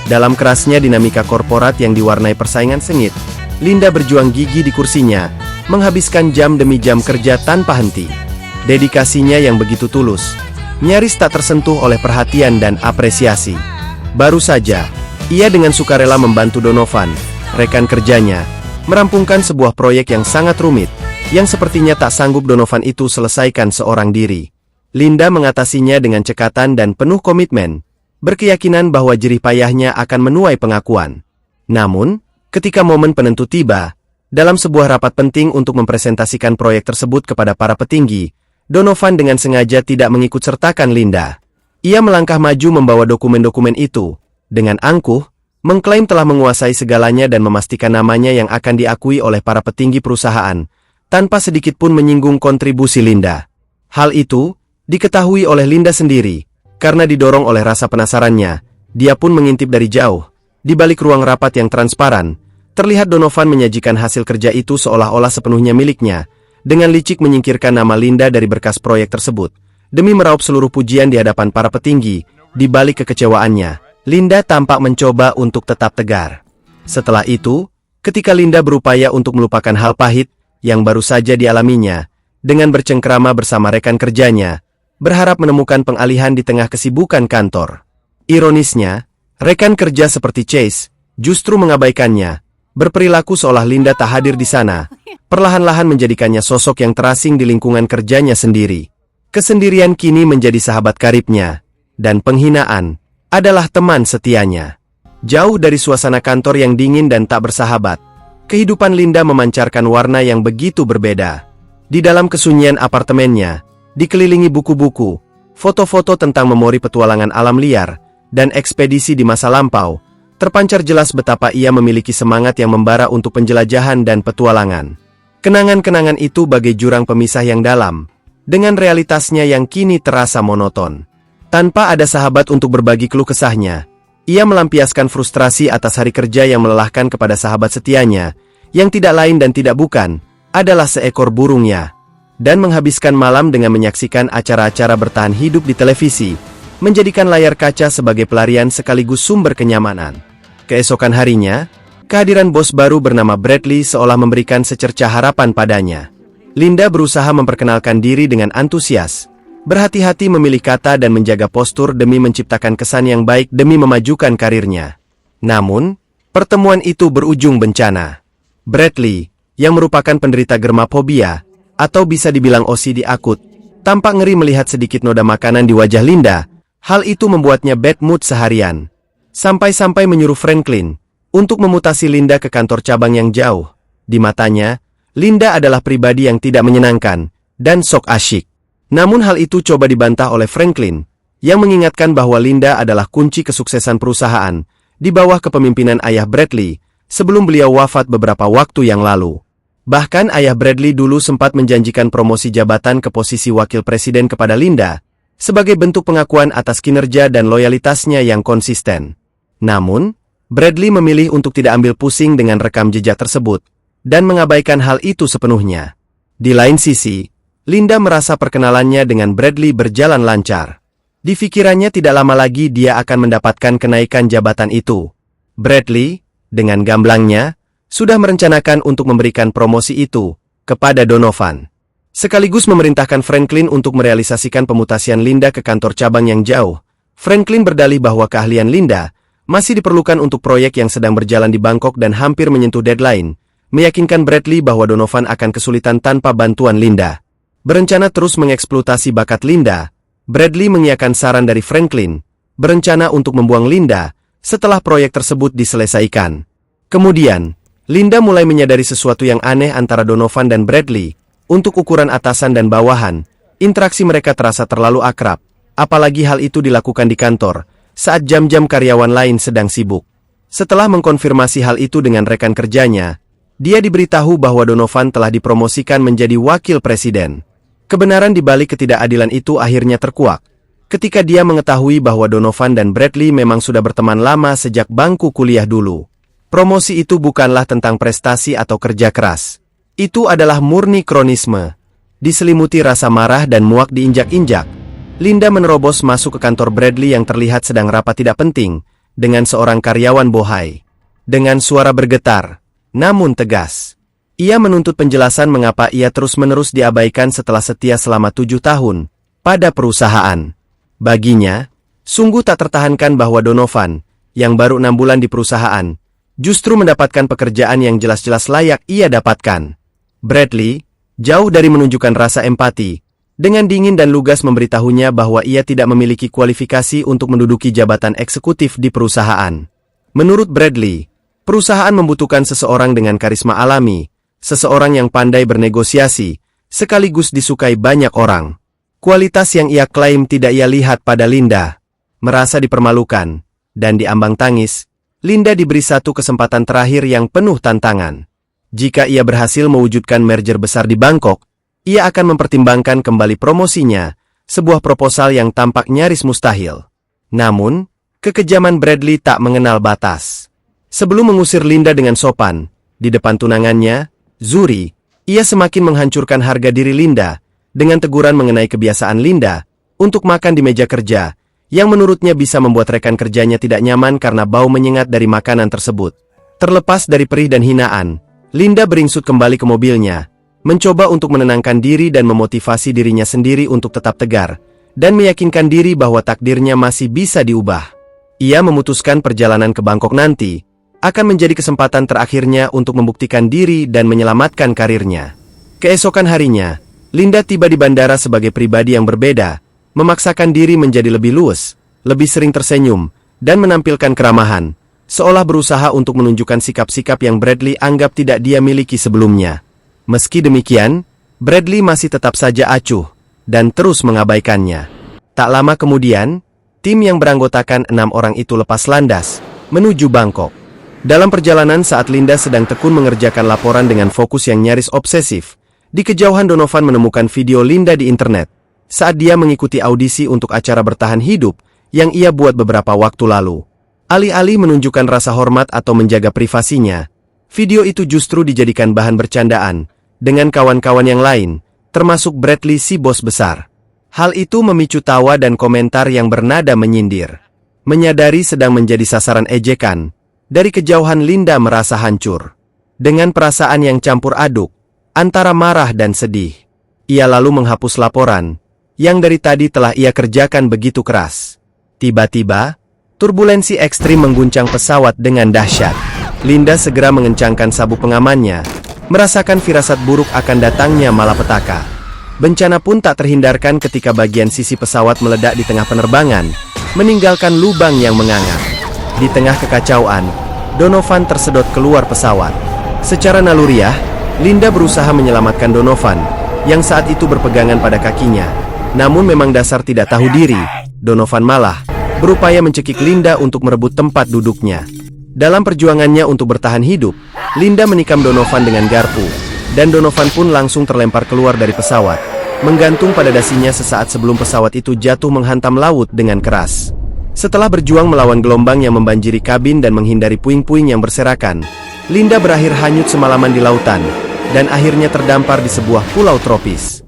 Dalam kerasnya dinamika korporat yang diwarnai persaingan sengit, Linda berjuang gigih di kursinya, menghabiskan jam demi jam kerja tanpa henti. Dedikasinya yang begitu tulus, nyaris tak tersentuh oleh perhatian dan apresiasi. Baru saja, ia dengan sukarela membantu Donovan, rekan kerjanya, merampungkan sebuah proyek yang sangat rumit, yang sepertinya tak sanggup Donovan itu selesaikan seorang diri. Linda mengatasinya dengan cekatan dan penuh komitmen, berkeyakinan bahwa jerih payahnya akan menuai pengakuan. Namun, ketika momen penentu tiba, dalam sebuah rapat penting untuk mempresentasikan proyek tersebut kepada para petinggi, Donovan dengan sengaja tidak mengikut sertakan Linda. Ia melangkah maju membawa dokumen-dokumen itu, dengan angkuh, mengklaim telah menguasai segalanya dan memastikan namanya yang akan diakui oleh para petinggi perusahaan, tanpa sedikit pun menyinggung kontribusi Linda. Hal itu diketahui oleh Linda sendiri, karena didorong oleh rasa penasarannya, dia pun mengintip dari jauh. Di balik ruang rapat yang transparan, terlihat Donovan menyajikan hasil kerja itu seolah-olah sepenuhnya miliknya, dengan licik menyingkirkan nama Linda dari berkas proyek tersebut. Demi meraup seluruh pujian di hadapan para petinggi, di balik kekecewaannya, Linda tampak mencoba untuk tetap tegar. Setelah itu, ketika Linda berupaya untuk melupakan hal pahit yang baru saja dialaminya, dengan bercengkrama bersama rekan kerjanya, berharap menemukan pengalihan di tengah kesibukan kantor. Ironisnya, rekan kerja seperti Chase justru mengabaikannya, berperilaku seolah Linda tak hadir di sana, perlahan-lahan menjadikannya sosok yang terasing di lingkungan kerjanya sendiri. Kesendirian kini menjadi sahabat karibnya, dan penghinaan adalah teman setianya. Jauh dari suasana kantor yang dingin dan tak bersahabat, kehidupan Linda memancarkan warna yang begitu berbeda. Di dalam kesunyian apartemennya, dikelilingi buku-buku, foto-foto tentang memori petualangan alam liar, dan ekspedisi di masa lampau, terpancar jelas betapa ia memiliki semangat yang membara untuk penjelajahan dan petualangan. Kenangan-kenangan itu bagai jurang pemisah yang dalam, dengan realitasnya yang kini terasa monoton. Tanpa ada sahabat untuk berbagi keluh kesahnya, ia melampiaskan frustrasi atas hari kerja yang melelahkan kepada sahabat setianya, yang tidak lain dan tidak bukan, adalah seekor burungnya. Dan menghabiskan malam dengan menyaksikan acara-acara bertahan hidup di televisi, menjadikan layar kaca sebagai pelarian sekaligus sumber kenyamanan. Keesokan harinya, kehadiran bos baru bernama Bradley seolah memberikan secercah harapan padanya. Linda berusaha memperkenalkan diri dengan antusias, berhati-hati memilih kata dan menjaga postur demi menciptakan kesan yang baik demi memajukan karirnya. Namun, pertemuan itu berujung bencana. Bradley, yang merupakan penderita germafobia, atau bisa dibilang OCD akut, tampak ngeri melihat sedikit noda makanan di wajah Linda. Hal itu membuatnya bad mood seharian. Sampai-sampai menyuruh Franklin untuk memutasi Linda ke kantor cabang yang jauh. Di matanya, Linda adalah pribadi yang tidak menyenangkan dan sok asyik. Namun hal itu coba dibantah oleh Franklin, yang mengingatkan bahwa Linda adalah kunci kesuksesan perusahaan di bawah kepemimpinan ayah Bradley sebelum beliau wafat beberapa waktu yang lalu. Bahkan ayah Bradley dulu sempat menjanjikan promosi jabatan ke posisi wakil presiden kepada Linda, sebagai bentuk pengakuan atas kinerja dan loyalitasnya yang konsisten. Namun, Bradley memilih untuk tidak ambil pusing dengan rekam jejak tersebut, dan mengabaikan hal itu sepenuhnya. Di lain sisi, Linda merasa perkenalannya dengan Bradley berjalan lancar. Di pikirannya tidak lama lagi dia akan mendapatkan kenaikan jabatan itu. Bradley, dengan gamblangnya, sudah merencanakan untuk memberikan promosi itu kepada Donovan. Sekaligus memerintahkan Franklin untuk merealisasikan pemutasian Linda ke kantor cabang yang jauh. Franklin berdalih bahwa keahlian Linda masih diperlukan untuk proyek yang sedang berjalan di Bangkok dan hampir menyentuh deadline, meyakinkan Bradley bahwa Donovan akan kesulitan tanpa bantuan Linda. Berencana terus mengeksploitasi bakat Linda, Bradley mengiyakan saran dari Franklin, berencana untuk membuang Linda setelah proyek tersebut diselesaikan. Kemudian, Linda mulai menyadari sesuatu yang aneh antara Donovan dan Bradley. Untuk ukuran atasan dan bawahan, interaksi mereka terasa terlalu akrab, apalagi hal itu dilakukan di kantor, saat jam-jam karyawan lain sedang sibuk. Setelah mengkonfirmasi hal itu dengan rekan kerjanya, dia diberitahu bahwa Donovan telah dipromosikan menjadi wakil presiden. Kebenaran di balik ketidakadilan itu akhirnya terkuak, ketika dia mengetahui bahwa Donovan dan Bradley memang sudah berteman lama sejak bangku kuliah dulu. Promosi itu bukanlah tentang prestasi atau kerja keras. Itu adalah murni kronisme. Diselimuti rasa marah dan muak diinjak-injak, Linda menerobos masuk ke kantor Bradley yang terlihat sedang rapat tidak penting, dengan seorang karyawan bohai. Dengan suara bergetar, namun tegas, ia menuntut penjelasan mengapa ia terus-menerus diabaikan setelah setia selama 7 tahun pada perusahaan. Baginya, sungguh tak tertahankan bahwa Donovan, yang baru 6 bulan di perusahaan, justru mendapatkan pekerjaan yang jelas-jelas layak ia dapatkan. Bradley, jauh dari menunjukkan rasa empati, dengan dingin dan lugas memberitahunya bahwa ia tidak memiliki kualifikasi untuk menduduki jabatan eksekutif di perusahaan. Menurut Bradley, perusahaan membutuhkan seseorang dengan karisma alami, seseorang yang pandai bernegosiasi, sekaligus disukai banyak orang. Kualitas yang ia klaim tidak ia lihat pada Linda. Merasa dipermalukan, dan diambang tangis, Linda diberi satu kesempatan terakhir yang penuh tantangan. Jika ia berhasil mewujudkan merger besar di Bangkok, ia akan mempertimbangkan kembali promosinya, sebuah proposal yang tampak nyaris mustahil. Namun, kekejaman Bradley tak mengenal batas. Sebelum mengusir Linda dengan sopan, di depan tunangannya, Zuri, ia semakin menghancurkan harga diri Linda, dengan teguran mengenai kebiasaan Linda, untuk makan di meja kerja, yang menurutnya bisa membuat rekan kerjanya tidak nyaman karena bau menyengat dari makanan tersebut. Terlepas dari perih dan hinaan, Linda beringsut kembali ke mobilnya, mencoba untuk menenangkan diri dan memotivasi dirinya sendiri untuk tetap tegar, dan meyakinkan diri bahwa takdirnya masih bisa diubah. Ia memutuskan perjalanan ke Bangkok nanti akan menjadi kesempatan terakhirnya untuk membuktikan diri dan menyelamatkan karirnya. Keesokan harinya, Linda tiba di bandara sebagai pribadi yang berbeda, memaksakan diri menjadi lebih luwes, lebih sering tersenyum, dan menampilkan keramahan, seolah berusaha untuk menunjukkan sikap-sikap yang Bradley anggap tidak dia miliki sebelumnya. Meski demikian, Bradley masih tetap saja acuh, dan terus mengabaikannya. Tak lama kemudian, tim yang beranggotakan 6 orang itu lepas landas, menuju Bangkok. Dalam perjalanan saat Linda sedang tekun mengerjakan laporan dengan fokus yang nyaris obsesif, di kejauhan Donovan menemukan video Linda di internet, saat dia mengikuti audisi untuk acara bertahan hidup yang ia buat beberapa waktu lalu. Alih-alih menunjukkan rasa hormat atau menjaga privasinya, video itu justru dijadikan bahan bercandaan dengan kawan-kawan yang lain, termasuk Bradley si bos besar. Hal itu memicu tawa dan komentar yang bernada menyindir. Menyadari sedang menjadi sasaran ejekan, dari kejauhan Linda merasa hancur. Dengan perasaan yang campur aduk, antara marah dan sedih, ia lalu menghapus laporan, yang dari tadi telah ia kerjakan begitu keras. Tiba-tiba, turbulensi ekstrim mengguncang pesawat dengan dahsyat. Linda segera mengencangkan sabuk pengamannya, merasakan firasat buruk akan datangnya malapetaka. Bencana pun tak terhindarkan ketika bagian sisi pesawat meledak di tengah penerbangan, meninggalkan lubang yang menganga. Di tengah kekacauan, Donovan tersedot keluar pesawat. Secara naluriah, Linda berusaha menyelamatkan Donovan, yang saat itu berpegangan pada kakinya. Namun memang dasar tidak tahu diri, Donovan malah berupaya mencekik Linda untuk merebut tempat duduknya. Dalam perjuangannya untuk bertahan hidup, Linda menikam Donovan dengan garpu, dan Donovan pun langsung terlempar keluar dari pesawat, menggantung pada dasinya sesaat sebelum pesawat itu jatuh menghantam laut dengan keras. Setelah berjuang melawan gelombang yang membanjiri kabin dan menghindari puing-puing yang berserakan, Linda berakhir hanyut semalaman di lautan, dan akhirnya terdampar di sebuah pulau tropis.